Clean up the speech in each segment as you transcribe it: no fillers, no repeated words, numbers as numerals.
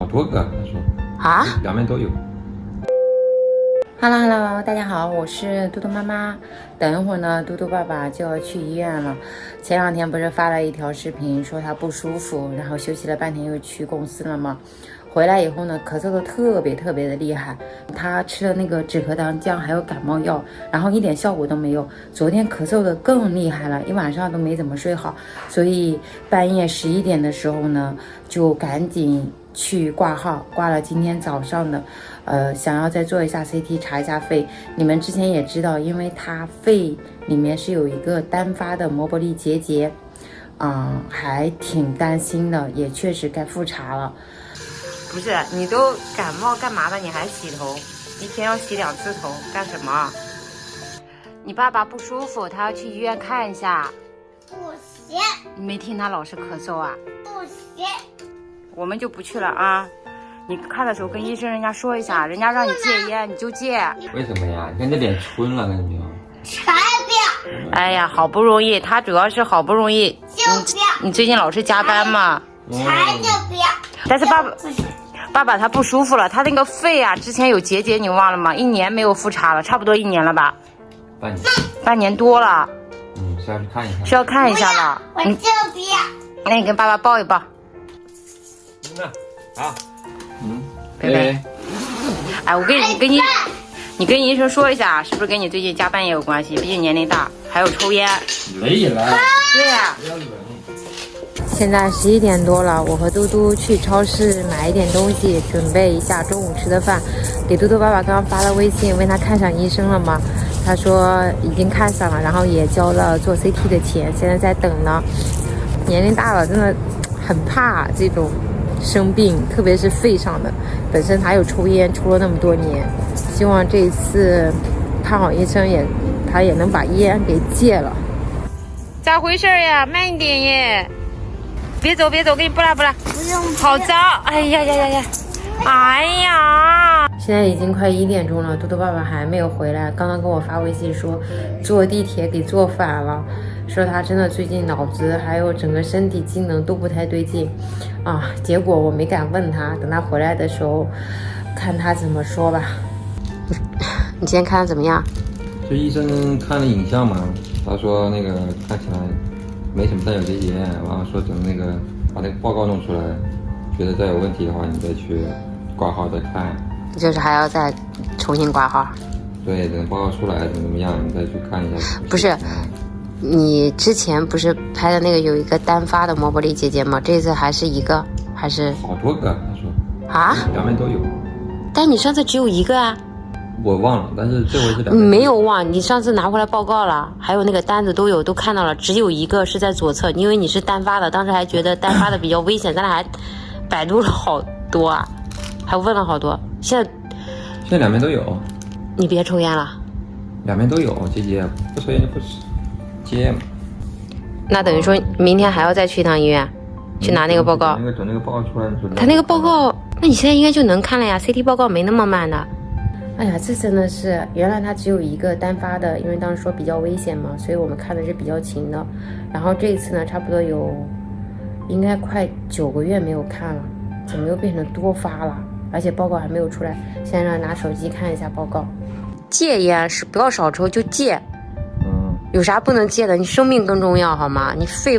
好多个，他说啊，两边都有。Hello， 大家好，我是嘟嘟妈妈。等一会儿呢，嘟嘟爸爸就要去医院了。前两天不是发了一条视频，说他不舒服，然后休息了半天又去公司了吗？回来以后呢，咳嗽的特别的厉害。他吃了那个止咳糖浆还有感冒药，然后一点效果都没有。昨天咳嗽的更厉害了，一晚上都没怎么睡好，所以半夜11点的时候呢，就赶紧去挂号，挂了今天早上的，想要再做一下 CT 查一下肺。你们之前也知道，因为他肺里面是有一个单发的磨玻璃结节，还挺担心的，也确实该复查了。不是，你都感冒干嘛的？你还洗头？一天要洗2次头，干什么？你爸爸不舒服，他要去医院看一下。不行，你没听他老是咳嗽啊？不行，我们就不去了啊！你看的时候跟医生人家说一下，人家让你戒烟你就戒。为什么呀？你看这脸春了，看见没有？才不要！哎呀，好不容易，他主要是好不容易，就不要！你最近老是加班嘛？才就不要！但是爸爸他不舒服了，他那个肺啊，之前有结节，你忘了吗？1年没有复查了，差不多1年了吧？半年多了。是要去看一下。是要看一下了。我就不要！那你跟爸爸抱一抱。好。贝贝。哎，我你跟医生说一下，是不是跟你最近加班也有关系？毕竟年龄大，还有抽烟。累了。对呀。现在11点多了，我和嘟嘟去超市买一点东西，准备一下中午吃的饭。给嘟嘟爸爸刚发了微信，问他看上医生了吗？他说已经看上了，然后也交了做 CT 的钱，现在在等呢。年龄大了，真的很怕这种生病，特别是肺上的。本身他有抽烟，抽了那么多年，希望这一次看好医生他也能把烟给戒了。咋回事呀？慢一点耶！别走，给你不拉。不用，好脏！哎呀！现在已经快1点钟了，嘟嘟爸爸还没有回来。刚刚跟我发微信说，坐地铁给坐反了，说他真的最近脑子还有整个身体机能都不太对劲啊。结果我没敢问他，等他回来的时候，看他怎么说吧。你今天看的怎么样？就医生看了影像嘛，他说那个看起来没什么，但有结节，然后说等那个把那个报告弄出来，觉得再有问题的话，你再去挂号再看。就是还要再重新挂号。对，等报告出来怎么样，你再去看一下。不是，你之前不是拍的那个有一个单发的磨玻璃结节吗？这次还是一个还是？好多个，他说。啊？两边都有。但你上次只有一个啊。我忘了，但是这回是2边。没有忘，你上次拿回来报告了，还有那个单子都有，都看到了，只有一个是在左侧，因为你是单发的，当时还觉得单发的比较危险，咱俩还百度了好多啊，还问了好多。现在两边都有。你别抽烟了。两边都有结节，不抽烟就不戒嘛。那等于说明天还要再去一趟医院，去拿那个报告。等那个报告出来的时候。他那个报告，那你现在应该就能看了呀 ，CT 报告没那么慢的。哎呀，这真的是，原来他只有一个单发的，因为当时说比较危险嘛，所以我们看的是比较勤的。然后这一次呢，差不多应该快9个月没有看了，怎么又变成多发了？而且报告还没有出来，现在让拿手机看一下报告。戒烟是不要少抽就戒，有啥不能戒的？你生命更重要好吗？你肺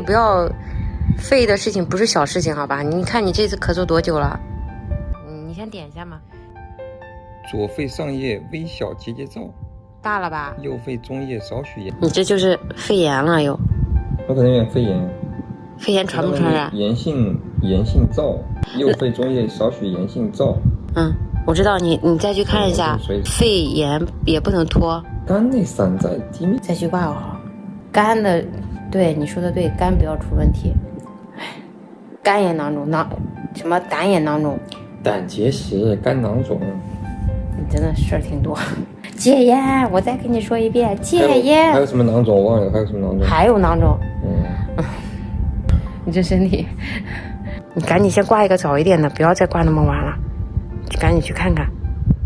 的事情不是小事情好吧？你看你这次咳嗽多久了？你先点一下嘛。左肺上叶微小结节灶，大了吧？右肺中叶少许炎。你这就是肺炎了又。我可能有点肺炎。肺炎传不传染？炎性燥，右肺中叶少许炎性燥。我知道你再去看一下，肺炎也不能拖。肝内散在地面。再去挂号。肝的，对你说的对，肝不要出问题。肝炎囊肿，什么胆炎囊肿？胆结石、肝囊肿。你真的事儿挺多。戒烟，我再跟你说一遍，戒烟。还有什么囊肿？我忘了，还有什么囊肿？还有囊肿。你这身体，你赶紧先挂一个早一点的，不要再挂那么晚了，赶紧去看看。